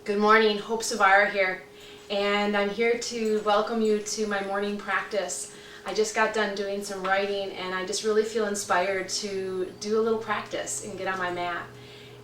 Good morning, Hope Zvara here, and I'm here to welcome you to my morning practice. I just got done doing some writing and I just really feel inspired to do a little practice and get on my mat.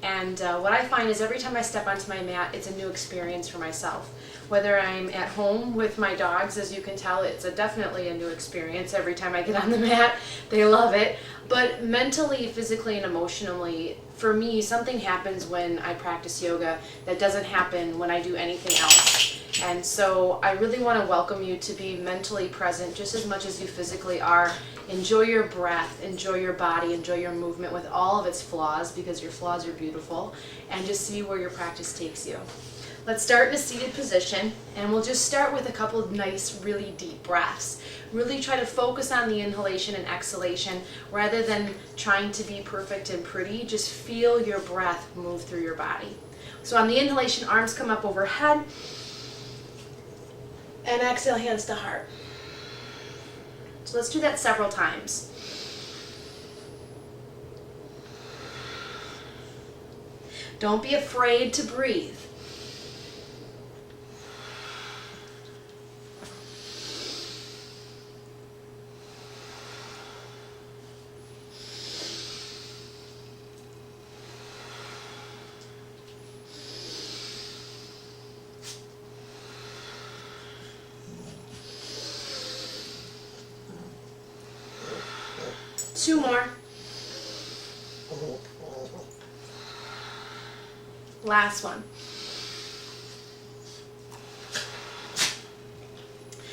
And what I find is every time I step onto my mat, it's a new experience for myself. Whether I'm at home with my dogs, as you can tell, it's definitely a new experience every time I get on the mat. They love it. But mentally, physically, and emotionally, for me, something happens when I practice yoga that doesn't happen when I do anything else. And so I really want to welcome you to be mentally present just as much as you physically are. Enjoy your breath, enjoy your body, enjoy your movement with all of its flaws, because your flaws are beautiful, and just see where your practice takes you. Let's start in a seated position, and we'll just start with a couple of nice, really deep breaths. Really try to focus on the inhalation and exhalation rather than trying to be perfect and pretty. Just feel your breath move through your body. So on the inhalation, arms come up overhead, and exhale, hands to heart. So let's do that several times. Don't be afraid to breathe. Two more. Last one.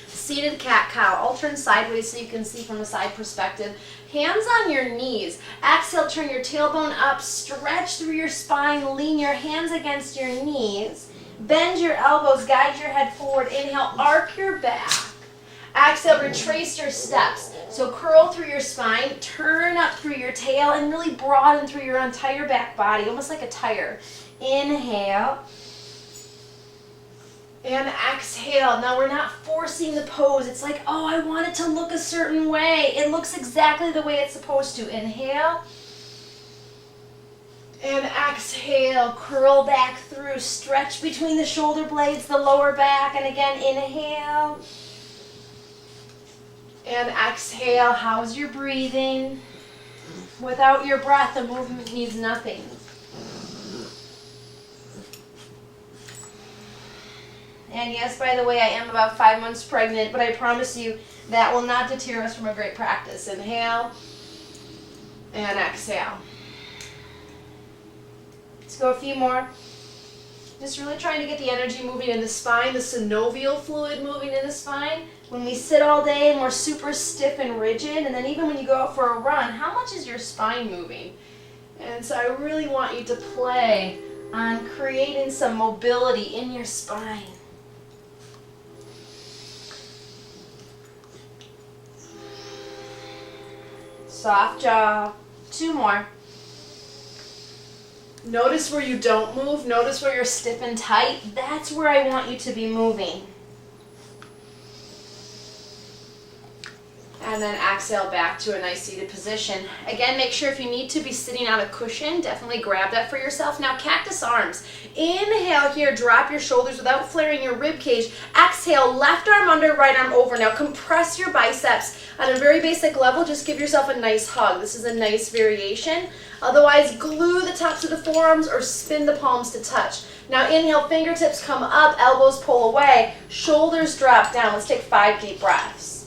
Seated cat-cow. I'll turn sideways so you can see from a side perspective. Hands on your knees. Exhale, turn your tailbone up, stretch through your spine, lean your hands against your knees, bend your elbows, guide your head forward. Inhale, arc your back. Exhale, retrace your steps. So curl through your spine, turn up through your tail, and really broaden through your entire back body, almost like a tire. Inhale. And exhale. Now we're not forcing the pose. It's like, oh, I want it to look a certain way. It looks exactly the way it's supposed to. Inhale. And exhale. Curl back through. Stretch between the shoulder blades, the lower back. And again, inhale. And exhale. How's your breathing? Without your breath, the movement means nothing. And yes, by the way, I am about 5 months pregnant, but I promise you that will not deter us from a great practice. Inhale and exhale. Let's go a few more. Just really trying to get the energy moving in the spine, the synovial fluid moving in the spine. When we sit all day and we're super stiff and rigid, and then even when you go out for a run, how much is your spine moving? And so I really want you to play on creating some mobility in your spine. Soft jaw. Two more. Notice where you don't move. Notice where you're stiff and tight. That's where I want you to be moving. And then exhale back to a nice seated position. Again, make sure if you need to be sitting on a cushion, definitely grab that for yourself. Now, cactus arms. Inhale here, drop your shoulders without flaring your rib cage. Exhale, left arm under, right arm over. Now, compress your biceps. On a very basic level, just give yourself a nice hug. This is a nice variation. Otherwise, glue the tops of the forearms or spin the palms to touch. Now, inhale, fingertips come up, elbows pull away, shoulders drop down. Let's take 5 deep breaths.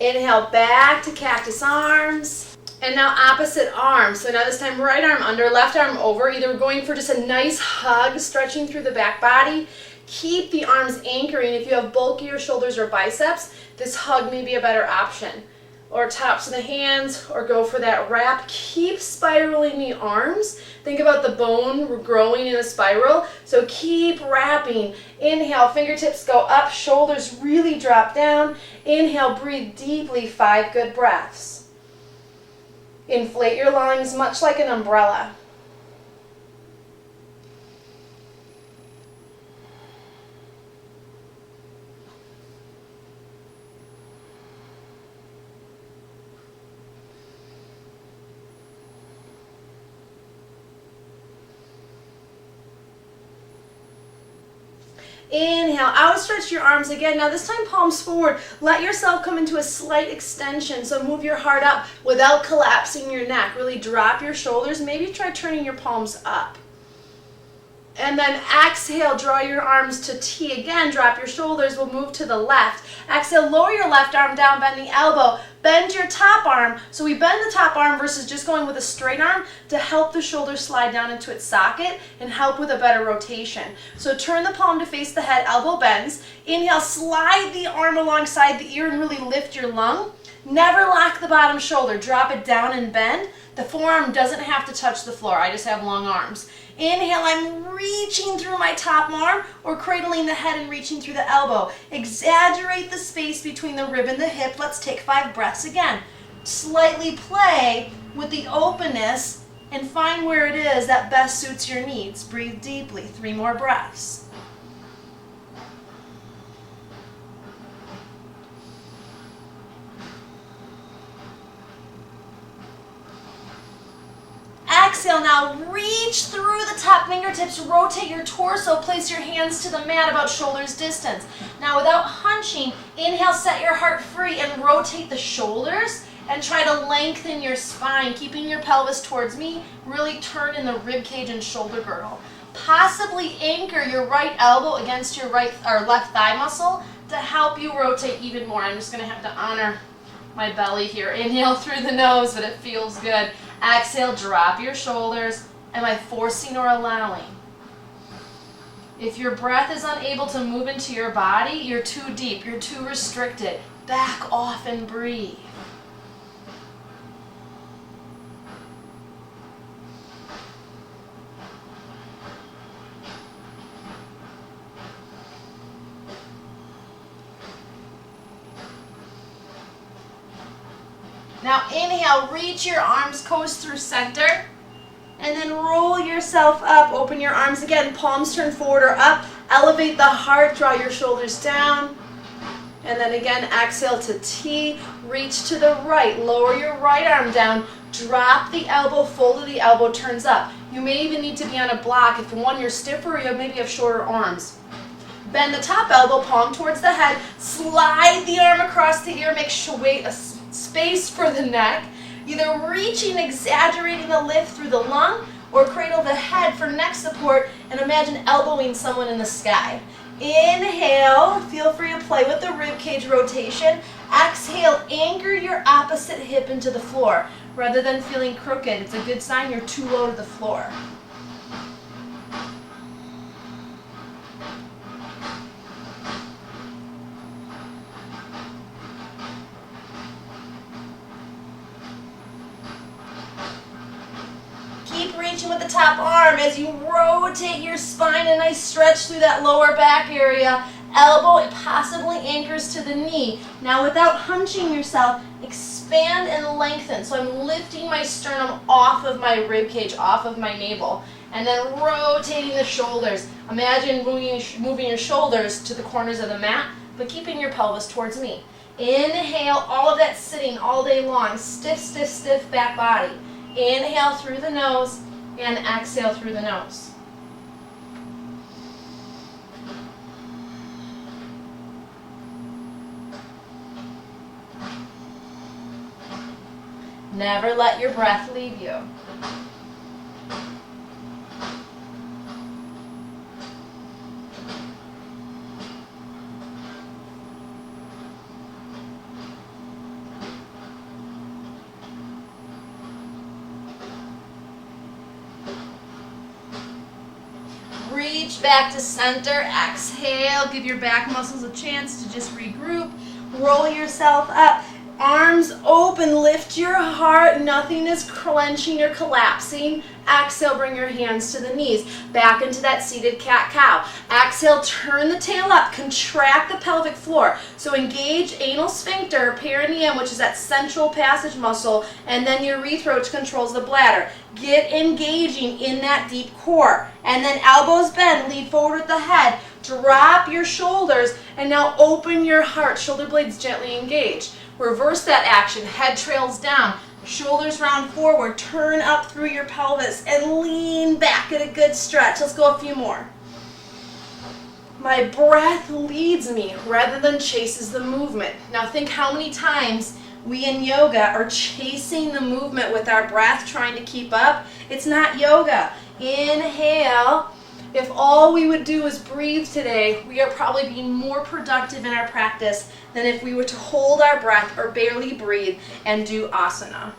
Inhale back to cactus arms. And now opposite arm. So now this time right arm under, left arm over, either going for just a nice hug, stretching through the back body. Keep the arms anchoring. If you have bulkier shoulders or biceps, this hug may be a better option. Or tops of the hands, or go for that wrap. Keep spiraling the arms. Think about the bone growing in a spiral. So keep wrapping. Inhale, fingertips go up, shoulders really drop down. Inhale, breathe deeply, 5 good breaths. Inflate your lungs much like an umbrella. Inhale, outstretch your arms again. Now this time palms forward. Let yourself come into a slight extension. So move your heart up without collapsing your neck. Really drop your shoulders. Maybe try turning your palms up. And then exhale, draw your arms to T. Again, drop your shoulders. We'll move to the left. Exhale, lower your left arm down, bend the elbow. Bend your top arm. So we bend the top arm versus just going with a straight arm to help the shoulder slide down into its socket and help with a better rotation. So turn the palm to face the head, elbow bends. Inhale, slide the arm alongside the ear and really lift your lung. Never lock the bottom shoulder. Drop it down and bend. The forearm doesn't have to touch the floor. I just have long arms. Inhale, I'm reaching through my top arm or cradling the head and reaching through the elbow. Exaggerate the space between the rib and the hip. Let's take 5 breaths again. Slightly play with the openness and find where it is that best suits your needs. Breathe deeply. 3 more breaths. Exhale, now reach through the top fingertips, rotate your torso, place your hands to the mat about shoulders distance. Now without hunching, inhale, set your heart free and rotate the shoulders and try to lengthen your spine, keeping your pelvis towards me. Really turn in the rib cage and shoulder girdle. Possibly anchor your right elbow against your right or left thigh muscle to help you rotate even more. I'm just going to have to honor my belly here. Inhale through the nose, but it feels good. Exhale, drop your shoulders. Am I forcing or allowing? If your breath is unable to move into your body, you're too deep, you're too restricted. Back off and breathe. Now inhale, reach your arms, coast through center, and then roll yourself up. Open your arms again, palms turn forward or up. Elevate the heart, draw your shoulders down. And then again, exhale to T, reach to the right, lower your right arm down, drop the elbow, fold the elbow, turns up. You may even need to be on a block if one, you're stiffer, or you maybe have shorter arms. Bend the top elbow, palm towards the head, slide the arm across the ear, make sure space for the neck, either reaching, exaggerating the lift through the lung, or cradle the head for neck support and imagine elbowing someone in the sky. Inhale, feel free to play with the rib cage rotation. Exhale, anchor your opposite hip into the floor. Rather than feeling crooked, it's a good sign you're too low to the floor. Keep reaching with the top arm as you rotate your spine, a nice stretch through that lower back area. Elbow, it possibly anchors to the knee. Now without hunching yourself, expand and lengthen. So I'm lifting my sternum off of my rib cage, off of my navel, and then rotating the shoulders. Imagine moving your shoulders to the corners of the mat, but keeping your pelvis towards me. Inhale, all of that sitting all day long, stiff, stiff, stiff back body. Inhale through the nose and exhale through the nose. Never let your breath leave you. Reach back to center, exhale, give your back muscles a chance to just regroup, roll yourself up, arms open, lift your heart, nothing is clenching or collapsing. Exhale, bring your hands to the knees. Back into that seated cat-cow. Exhale, turn the tail up. Contract the pelvic floor. So engage anal sphincter, perineum, which is that central passage muscle, and then urethra, which controls the bladder. Get engaging in that deep core. And then elbows bend, lean forward with the head. Drop your shoulders, and now open your heart. Shoulder blades gently engaged. Reverse that action. Head trails down. Shoulders round forward. Turn up through your pelvis and lean back at a good stretch. Let's go a few more. My breath leads me rather than chases the movement. Now think how many times we in yoga are chasing the movement with our breath, trying to keep up. It's not yoga. Inhale. If all we would do is breathe today, we are probably being more productive in our practice than if we were to hold our breath or barely breathe and do asana.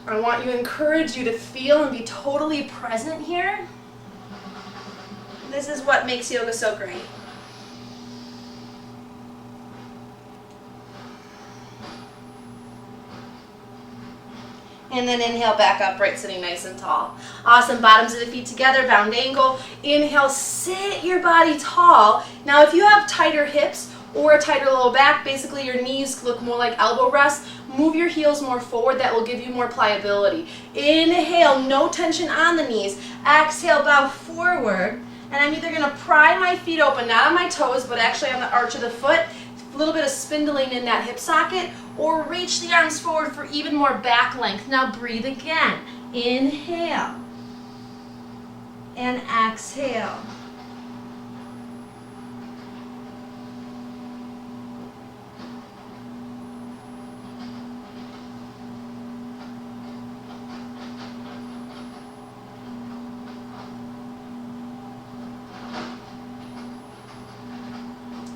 I want to encourage you to feel and be totally present here. This is what makes yoga so great. And then inhale, back upright, sitting nice and tall. Awesome, bottoms of the feet together, bound angle. Inhale, sit your body tall. Now if you have tighter hips or a tighter low back, basically your knees look more like elbow rests, move your heels more forward, that will give you more pliability. Inhale, no tension on the knees. Exhale, bow forward. And I'm either gonna pry my feet open, not on my toes, but actually on the arch of the foot, a little bit of spindling in that hip socket, or reach the arms forward for even more back length. Now breathe again. Inhale and exhale.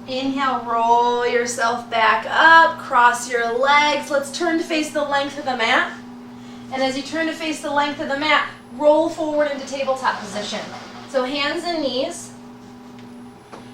Inhale, roll yourself back up, cross your legs. Let's turn to face the length of the mat. And as you turn to face the length of the mat, roll forward into tabletop position. So hands and knees.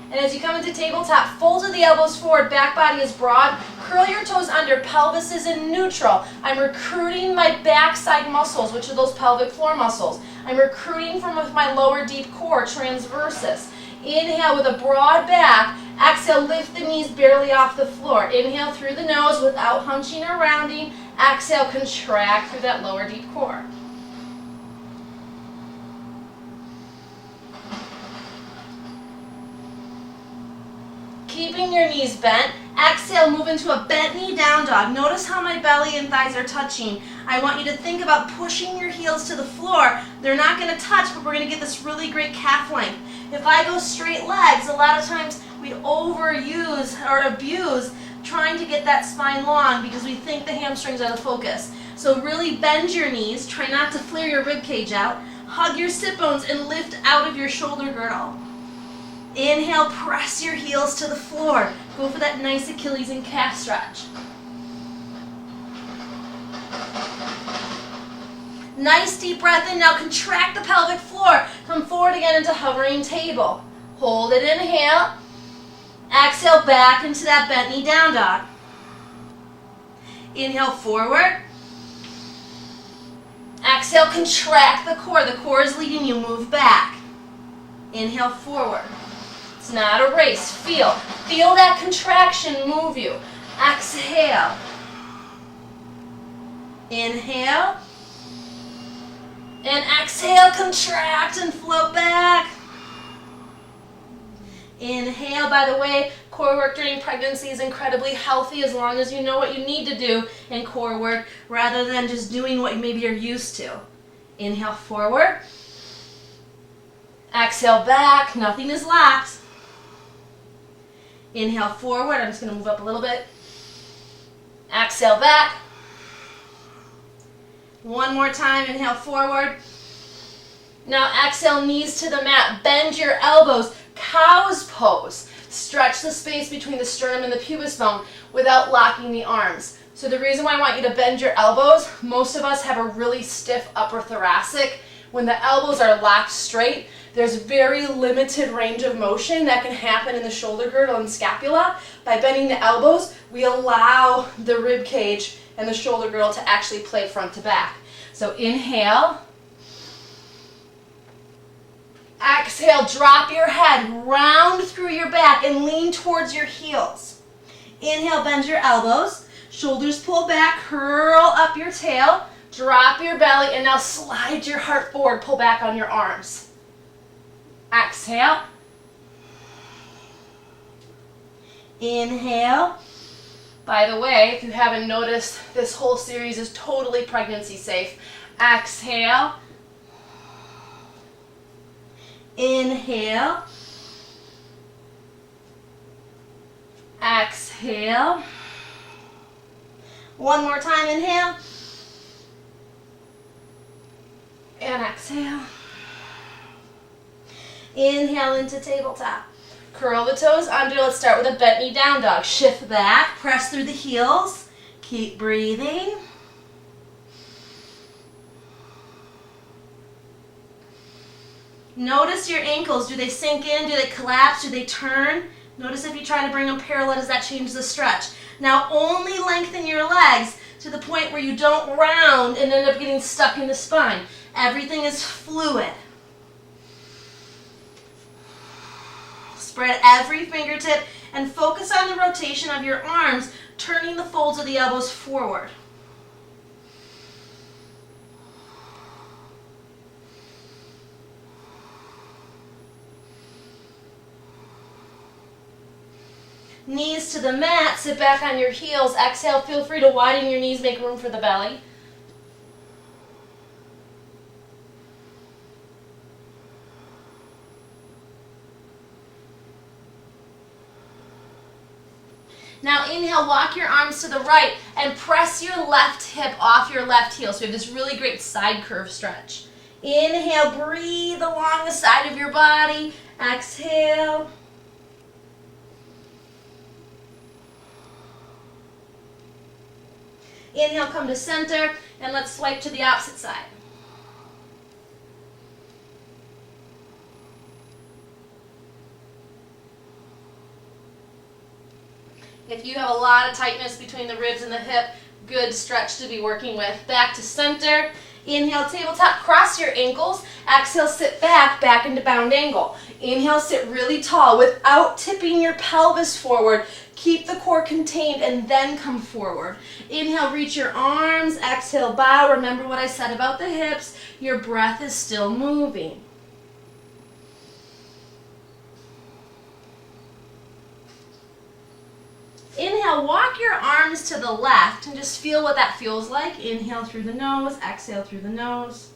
And as you come into tabletop, fold the elbows forward, back body is broad. Curl your toes under, pelvis is in neutral. I'm recruiting my backside muscles, which are those pelvic floor muscles. I'm recruiting from my lower deep core, transversus. Inhale with a broad back. Exhale, lift the knees barely off the floor. Inhale through the nose without hunching or rounding. Exhale, contract through that lower deep core. Keeping your knees bent. Exhale, move into a bent knee down dog. Notice how my belly and thighs are touching. I want you to think about pushing your heels to the floor. They're not going to touch, but we're going to get this really great calf length. If I go straight legs, a lot of times we overuse or abuse trying to get that spine long because we think the hamstrings are the focus. So really bend your knees. Try not to flare your rib cage out. Hug your sit bones and lift out of your shoulder girdle. Inhale, press your heels to the floor. Go for that nice Achilles and calf stretch. Nice deep breath in. Now contract the pelvic floor. Come forward again into hovering table. Hold it, inhale. Exhale, back into that bent knee down dog. Inhale, forward. Exhale, contract the core. The core is leading you. Move back. Inhale, forward. It's not a race. Feel that contraction move you. Exhale. Inhale. And exhale, contract and float back. Inhale. By the way, core work during pregnancy is incredibly healthy as long as you know what you need to do in core work rather than just doing what maybe you're used to. Inhale, forward. Exhale, back. Nothing is locked. Inhale, forward. I'm just going to move up a little bit. Exhale, back. One more time. Inhale, forward. Now exhale, knees to the mat. Bend your elbows. Cow's pose. Stretch the space between the sternum and the pubis bone without locking the arms. So the reason why I want you to bend your elbows, most of us have a really stiff upper thoracic. When the elbows are locked straight, there's very limited range of motion that can happen in the shoulder girdle and scapula. By bending the elbows, we allow the rib cage and the shoulder girdle to actually play front to back. So inhale. Exhale, drop your head, round through your back and lean towards your heels. Inhale, bend your elbows, shoulders pull back, curl up your tail, drop your belly, and now slide your heart forward, pull back on your arms. Exhale. Inhale. By the way, if you haven't noticed, this whole series is totally pregnancy safe. Exhale. Inhale. Exhale. One more time, inhale. And exhale. Inhale into tabletop. Curl the toes under. Let's start with a bent knee down dog. Shift back, press through the heels. Keep breathing. Notice your ankles. Do they sink in? Do they collapse? Do they turn? Notice if you try to bring them parallel, does that change the stretch? Now only lengthen your legs to the point where you don't round and end up getting stuck in the spine. Everything is fluid. Spread every fingertip and focus on the rotation of your arms, turning the folds of the elbows forward. Knees to the mat, sit back on your heels. Exhale, feel free to widen your knees, make room for the belly. Now inhale, walk your arms to the right and press your left hip off your left heel. So we have this really great side curve stretch. Inhale, breathe along the side of your body. Exhale. Inhale, come to center, and let's swipe to the opposite side. If you have a lot of tightness between the ribs and the hip, good stretch to be working with. Back to center. Inhale, tabletop, cross your ankles. Exhale, sit back, back into bound angle. Inhale, sit really tall without tipping your pelvis forward. Keep the core contained and then come forward. Inhale, reach your arms. Exhale, bow. Remember what I said about the hips. Your breath is still moving. Inhale, walk your arms to the left and just feel what that feels like. Inhale through the nose, exhale through the nose.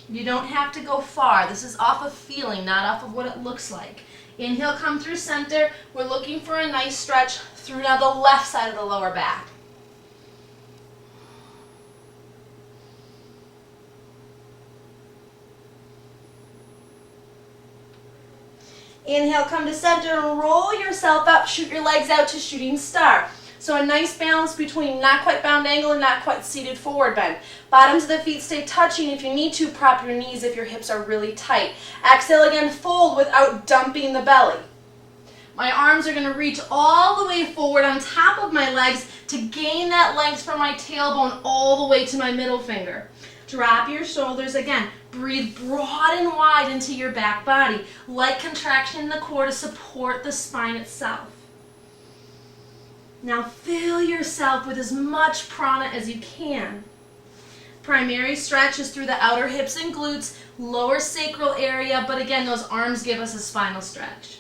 You don't have to go far. This is off of feeling, not off of what it looks like. Inhale, come through center. We're looking for a nice stretch through now the left side of the lower back. Inhale, come to center and roll yourself up. Shoot your legs out to shooting star. So a nice balance between not quite bound angle and not quite seated forward bend. Bottoms of the feet stay touching. If you need to, prop your knees if your hips are really tight. Exhale again, fold without dumping the belly. My arms are going to reach all the way forward on top of my legs to gain that length from my tailbone all the way to my middle finger. Drop your shoulders again. Breathe broad and wide into your back body. Light contraction in the core to support the spine itself. Now fill yourself with as much prana as you can. Primary stretch is through the outer hips and glutes, lower sacral area, but again, those arms give us a spinal stretch.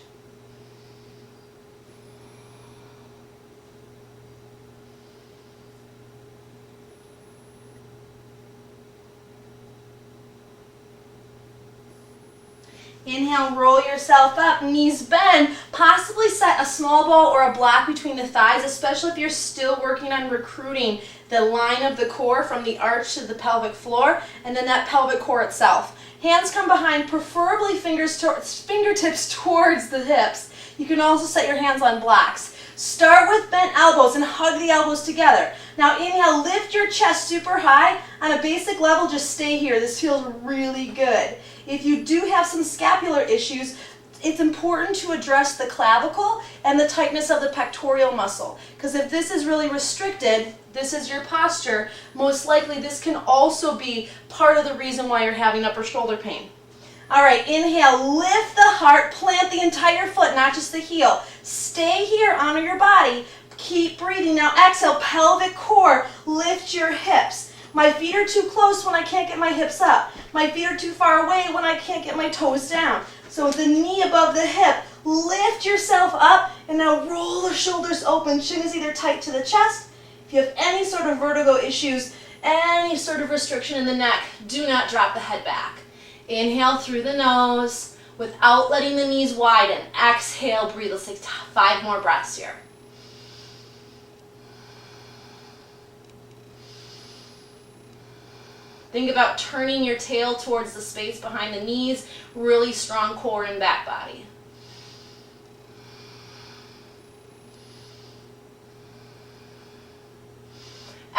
Inhale, roll yourself up, knees bend, possibly set a small ball or a block between the thighs, especially if you're still working on recruiting the line of the core from the arch to the pelvic floor, and then that pelvic core itself. Hands come behind, preferably fingertips towards the hips. You can also set your hands on blocks. Start with bent elbows and hug the elbows together. Now inhale, lift your chest super high. On a basic level, just stay here. This feels really good. If you do have some scapular issues, it's important to address the clavicle and the tightness of the pectoral muscle. Because if this is really restricted, this is your posture, most likely this can also be part of the reason why you're having upper shoulder pain. All right, inhale, lift the heart, plant the entire foot, not just the heel. Stay here, honor your body. Keep breathing. Now exhale, pelvic core, lift your hips. My feet are too close when I can't get my hips up. My feet are too far away when I can't get my toes down. So with the knee above the hip, lift yourself up, and now roll the shoulders open. Chin is either tight to the chest. If you have any sort of vertigo issues, any sort of restriction in the neck, do not drop the head back. Inhale through the nose without letting the knees widen. Exhale, breathe. Let's take 5 more breaths here. Think about turning your tail towards the space behind the knees. Really strong core and back body.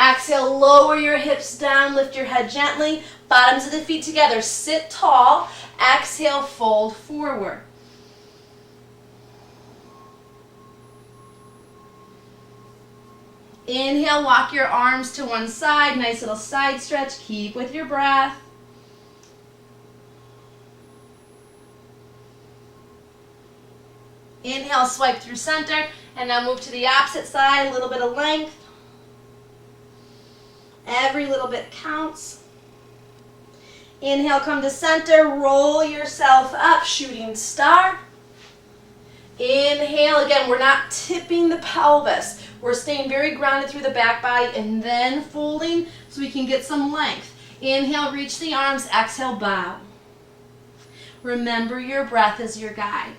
Exhale, lower your hips down, lift your head gently, bottoms of the feet together, sit tall. Exhale, fold forward. Inhale, walk your arms to one side, nice little side stretch, keep with your breath. Inhale, swipe through center, and now move to the opposite side, a little bit of length. Every little bit counts. Inhale, come to center, roll yourself up, shooting star. Inhale, again, we're not tipping the pelvis. We're staying very grounded through the back body and then folding so we can get some length. Inhale, reach the arms, exhale, bow. Remember your breath is your guide.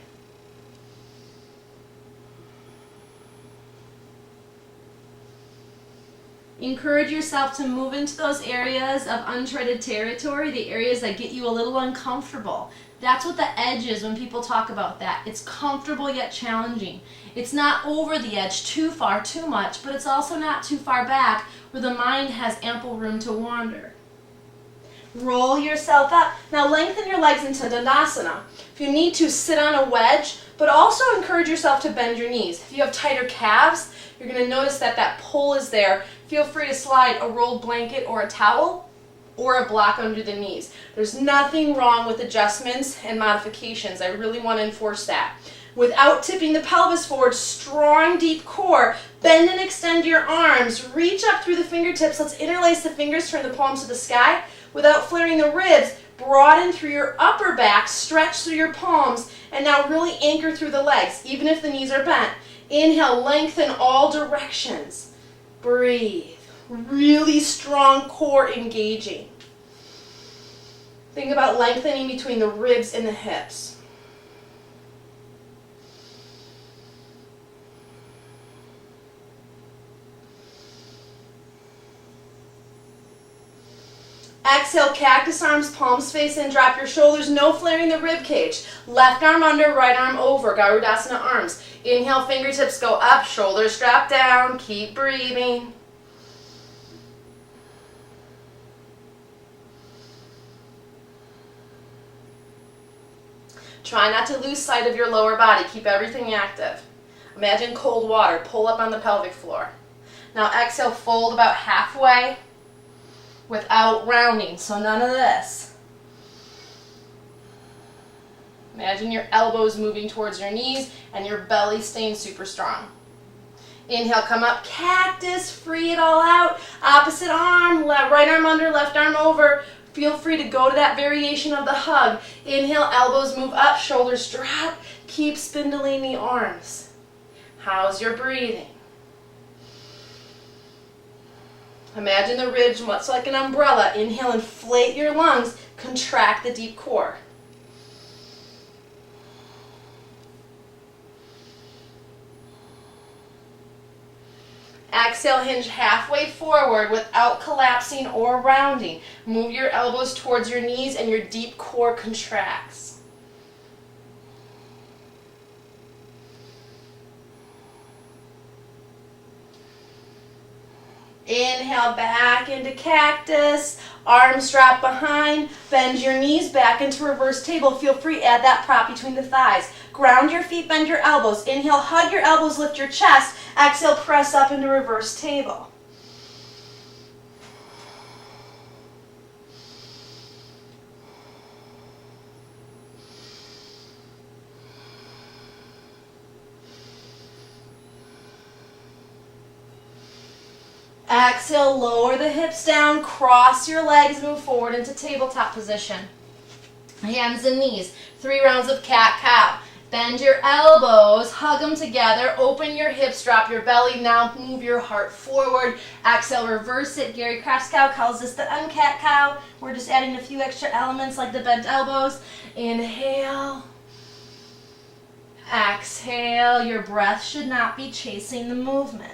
Encourage yourself to move into those areas of uncharted territory, the areas that get you a little uncomfortable. That's what the edge is when people talk about that. It's comfortable yet challenging. It's not over the edge too far, too much, but it's also not too far back where the mind has ample room to wander. Roll yourself up. Now lengthen your legs into Dandasana. If you need to, sit on a wedge, but also encourage yourself to bend your knees. If you have tighter calves, you're going to notice that that pull is there. Feel free to slide a rolled blanket or a towel or a block under the knees. There's nothing wrong with adjustments and modifications. I really want to enforce that. Without tipping the pelvis forward, strong deep core, bend and extend your arms, reach up through the fingertips. Let's interlace the fingers, turn the palms to the sky. Without flaring the ribs, broaden through your upper back, stretch through your palms, and now really anchor through the legs, even if the knees are bent. Inhale, lengthen all directions. Breathe. Really strong core engaging. Think about lengthening between the ribs and the hips. Exhale, cactus arms, palms face in, drop your shoulders, no flaring the rib cage. Left arm under, right arm over, Garudasana arms. Inhale, fingertips go up, shoulders drop down, keep breathing. Try not to lose sight of your lower body, keep everything active. Imagine cold water, pull up on the pelvic floor. Now exhale, fold about halfway without rounding, so none of this. Imagine your elbows moving towards your knees and your belly staying super strong. Inhale, come up, cactus, free it all out. Opposite arm, right arm under, left arm over. Feel free to go to that variation of the hug. Inhale, elbows move up, shoulders drop. Keep spindling the arms. How's your breathing? Imagine the ribs much like an umbrella. Inhale, inflate your lungs, contract the deep core. Exhale, hinge halfway forward without collapsing or rounding. Move your elbows towards your knees and your deep core contracts. Inhale, back into cactus, arms drop behind, bend your knees back into reverse table. Feel free, add that prop between the thighs. Ground your feet, bend your elbows. Inhale, hug your elbows, lift your chest. Exhale, press up into reverse table. Exhale, lower the hips down, cross your legs, move forward into tabletop position. Hands and knees, 3 rounds of cat-cow. Bend your elbows, hug them together, open your hips, drop your belly. Now move your heart forward. Exhale, reverse it. Gary Kraskow calls this the uncat cow. We're just adding a few extra elements like the bent elbows. Inhale. Exhale. Your breath should not be chasing the movement.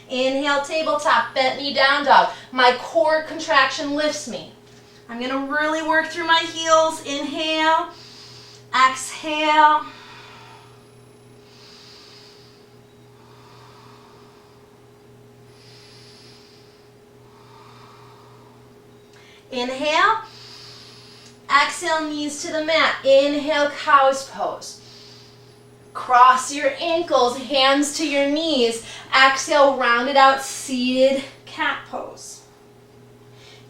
Inhale, tabletop, bent knee down dog. My core contraction lifts me. I'm going to really work through my heels. Inhale, exhale. Inhale, exhale, knees to the mat. Inhale, cow's pose. Cross your ankles, hands to your knees. Exhale, round it out, seated cat pose.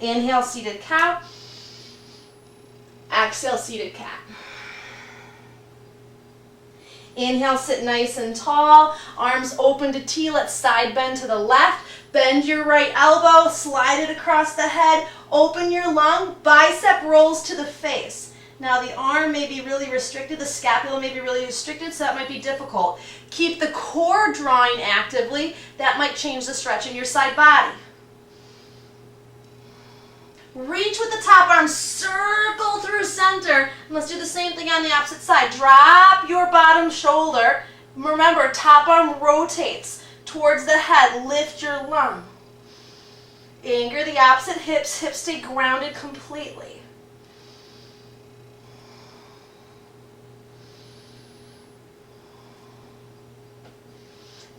Inhale, seated cow. Exhale, seated cat. Inhale, sit nice and tall. Arms open to T. Let's side bend to the left. Bend your right elbow, slide it across the head. Open your lung, bicep rolls to the face. Now the arm may be really restricted, the scapula may be really restricted, so that might be difficult. Keep the core drawing actively. That might change the stretch in your side body. Reach with the top arm, circle through center. And let's do the same thing on the opposite side. Drop your bottom shoulder. Remember, top arm rotates towards the head. Lift your lung. Anchor the opposite hips. Hips stay grounded completely.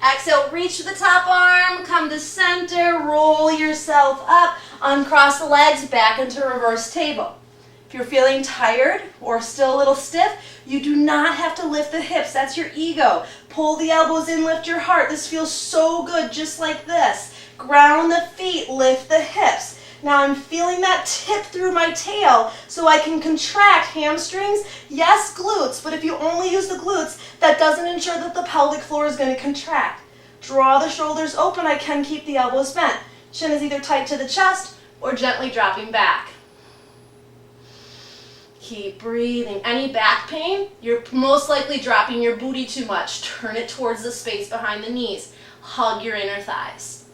Exhale, reach to the top arm, come to center, roll yourself up, uncross the legs, back into reverse table. If you're feeling tired or still a little stiff, you do not have to lift the hips. That's your ego. Pull the elbows in, lift your heart. This feels so good, just like this. Ground the feet, lift the hips. Now I'm feeling that tip through my tail so I can contract hamstrings. Yes, glutes, but if you only use the glutes, that doesn't ensure that the pelvic floor is going to contract. Draw the shoulders open. I can keep the elbows bent. Chin is either tight to the chest or gently dropping back. Keep breathing. Any back pain? You're most likely dropping your booty too much. Turn it towards the space behind the knees. Hug your inner thighs.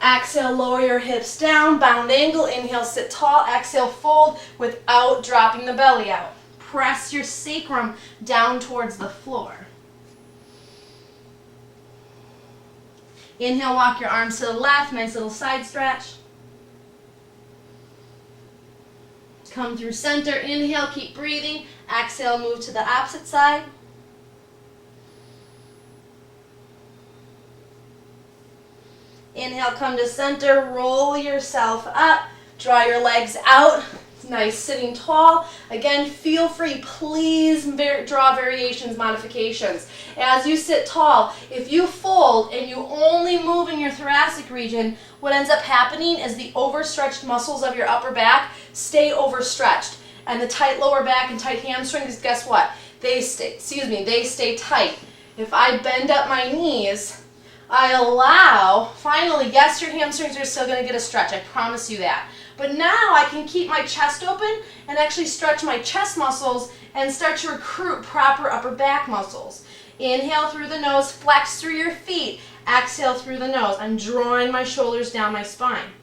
Exhale, lower your hips down, bound angle. Inhale, sit tall. Exhale, fold without dropping the belly out. Press your sacrum down towards the floor. Inhale, walk your arms to the left. Nice little side stretch. Come through center. Inhale, keep breathing. Exhale, move to the opposite side. Inhale, come to center, roll yourself up, draw your legs out, nice sitting tall. Again, feel free, please draw variations, modifications. As you sit tall, if you fold and you only move in your thoracic region, what ends up happening is the overstretched muscles of your upper back stay overstretched. And the tight lower back and tight hamstrings, guess what? They stay tight. If I bend up my knees, I allow, finally, yes, your hamstrings are still going to get a stretch, I promise you that. But now I can keep my chest open and actually stretch my chest muscles and start to recruit proper upper back muscles. Inhale through the nose, flex through your feet. Exhale through the nose. I'm drawing my shoulders down my spine.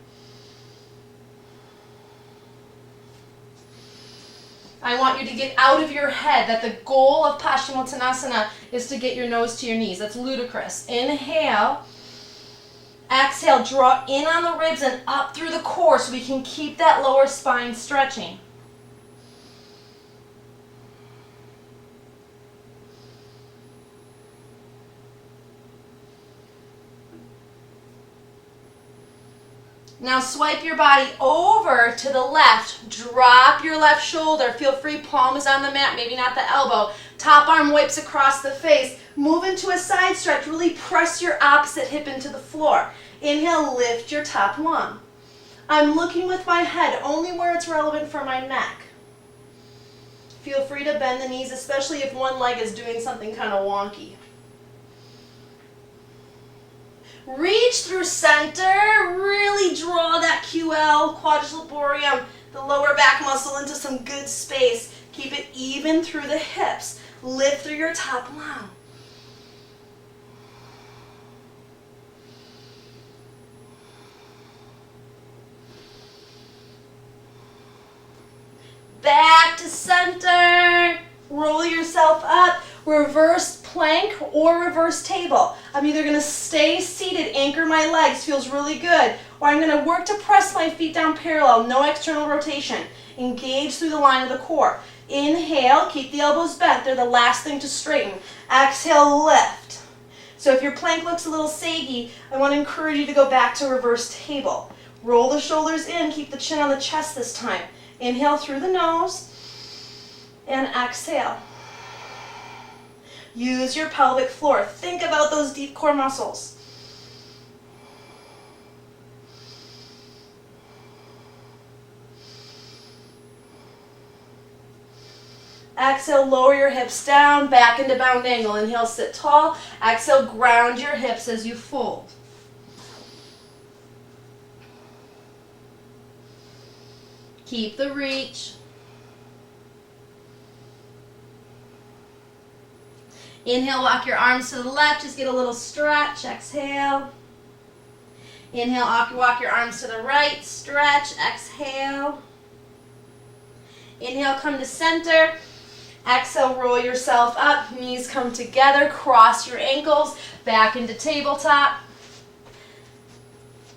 I want you to get out of your head that the goal of Paschimottanasana is to get your nose to your knees. That's ludicrous. Inhale. Exhale, draw in on the ribs and up through the core so we can keep that lower spine stretching. Now swipe your body over to the left. Drop your left shoulder. Feel free, palm is on the mat, maybe not the elbow. Top arm wipes across the face. Move into a side stretch. Really press your opposite hip into the floor. Inhale, lift your top lung. I'm looking with my head only where it's relevant for my neck. Feel free to bend the knees, especially if one leg is doing something kind of wonky. Reach through center, really draw that QL, quadriceps, the lower back muscle into some good space. Keep it even through the hips. Lift through your top lung. Back to center. Roll yourself up. Reverse plank or reverse table. I'm either going to stay seated, anchor my legs, feels really good, or I'm going to work to press my feet down parallel, no external rotation. Engage through the line of the core. Inhale, keep the elbows bent. They're the last thing to straighten. Exhale, lift. So if your plank looks a little saggy, I want to encourage you to go back to reverse table. Roll the shoulders in, keep the chin on the chest this time. Inhale through the nose and exhale. Use your pelvic floor. Think about those deep core muscles. Exhale, lower your hips down, back into bound angle. Inhale, sit tall. Exhale, ground your hips as you fold. Keep the reach. Inhale, walk your arms to the left. Just get a little stretch. Exhale. Inhale, walk your arms to the right. Stretch. Exhale. Inhale, come to center. Exhale, roll yourself up. Knees come together. Cross your ankles. Back into tabletop.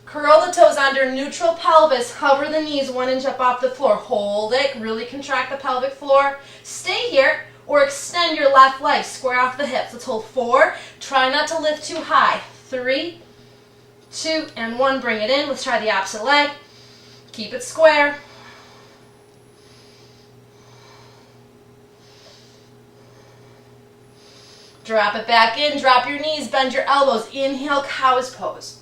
Curl the toes under neutral pelvis. Hover the knees 1 inch up off the floor. Hold it. Really contract the pelvic floor. Stay here or extend your left leg. Square off the hips. Let's hold 4. Try not to lift too high. 3, 2, and 1. Bring it in. Let's try the opposite leg. Keep it square. Drop it back in. Drop your knees. Bend your elbows. Inhale, cow's pose.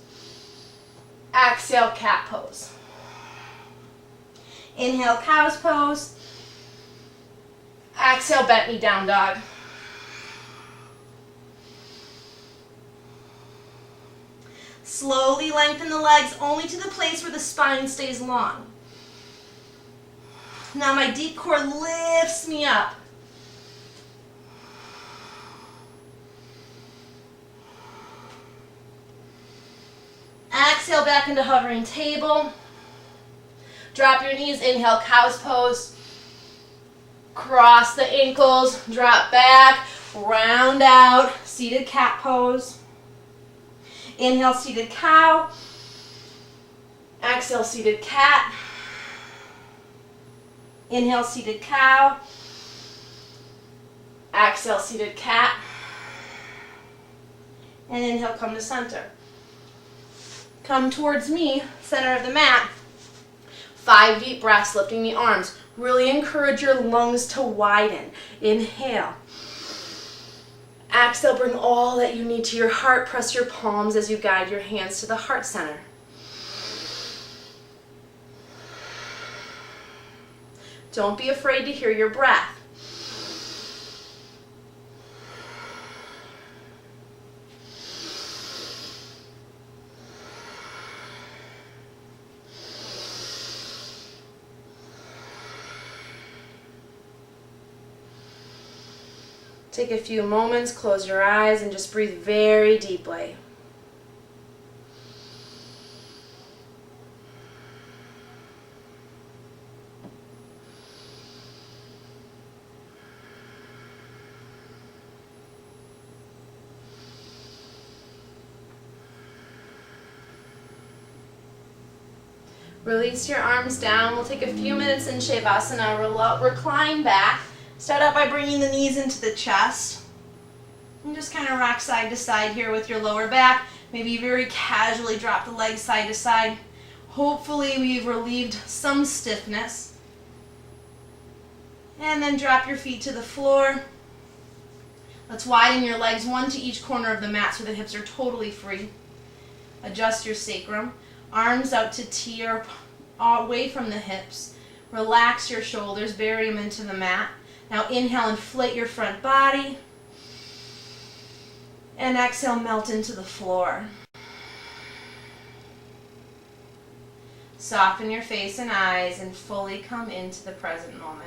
Exhale, cat pose. Inhale, cow's pose. Exhale, bent knee down dog. Slowly lengthen the legs only to the place where the spine stays long. Now my deep core lifts me up. Exhale, back into hovering table. Drop your knees. Inhale, cow's pose. Cross the ankles. Drop back. Round out. Seated cat pose. Inhale, seated cow. Exhale, seated cat. Inhale, seated cow. Exhale, seated cat. And inhale, come to center. Come towards me, center of the mat. 5 deep breaths, lifting the arms. Really encourage your lungs to widen. Inhale. Exhale, bring all that you need to your heart. Press your palms as you guide your hands to the heart center. Don't be afraid to hear your breath. Take a few moments, close your eyes, and just breathe very deeply. Release your arms down. We'll take a few minutes in Shavasana. Recline back. Start out by bringing the knees into the chest. And just kind of rock side to side here with your lower back. Maybe very casually drop the legs side to side. Hopefully we've relieved some stiffness. And then drop your feet to the floor. Let's widen your legs, 1 to each corner of the mat so the hips are totally free. Adjust your sacrum. Arms out to T or away from the hips. Relax your shoulders, bury them into the mat. Now inhale, inflate your front body. And exhale, melt into the floor. Soften your face and eyes and fully come into the present moment.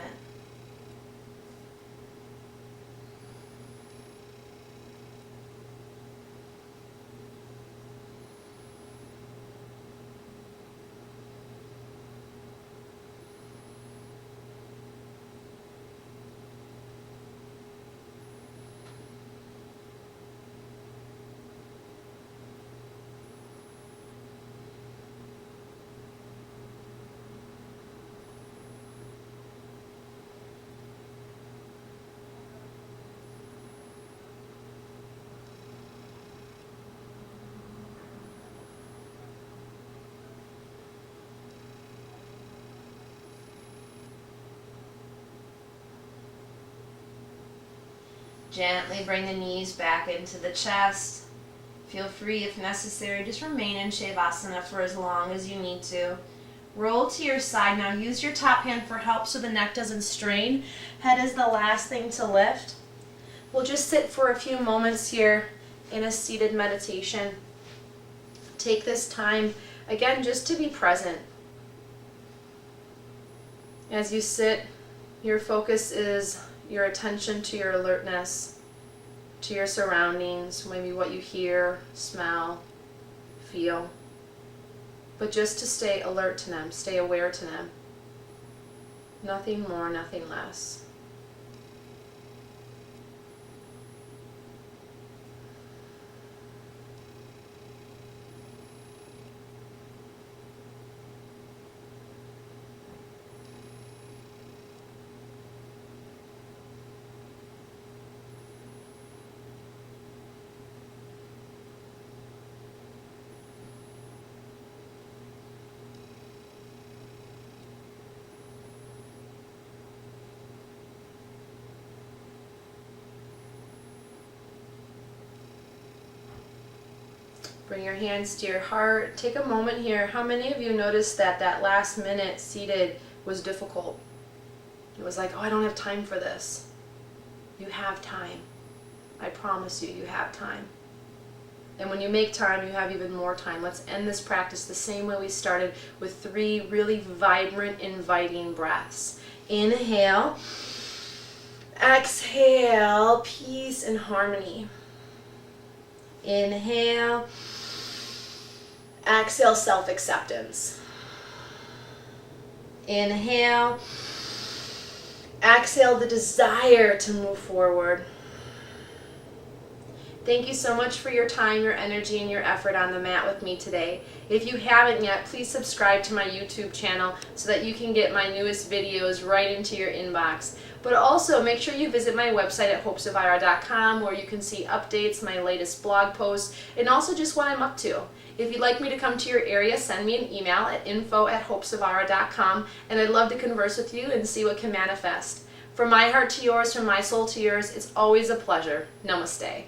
Gently bring the knees back into the chest. Feel free, if necessary, just remain in Shavasana for as long as you need to. Roll to your side. Now use your top hand for help so the neck doesn't strain. Head is the last thing to lift. We'll just sit for a few moments here in a seated meditation. Take this time, again, just to be present. As you sit, your focus is your attention to your alertness, to your surroundings, maybe what you hear, smell, feel. But just to stay alert to them, stay aware to them. Nothing more, nothing less. Bring your hands to your heart. Take a moment here. How many of you noticed that that last minute seated was difficult? It was like, oh, I don't have time for this. You have time. I promise you, you have time. And when you make time, you have even more time. Let's end this practice the same way we started, with 3 really vibrant, inviting breaths. Inhale. Exhale, peace and harmony. Inhale. Exhale, self-acceptance. Inhale. Exhale, the desire to move forward. Thank you so much for your time, your energy, and your effort on the mat with me today. If you haven't yet, please subscribe to my YouTube channel so that you can get my newest videos right into your inbox. But also make sure you visit my website at hopesofira.com, where you can see updates, my latest blog posts, and also just what I'm up to. If you'd like me to come to your area, send me an email at info@hopesofira.com, and I'd love to converse with you and see what can manifest. From my heart to yours, from my soul to yours, it's always a pleasure. Namaste.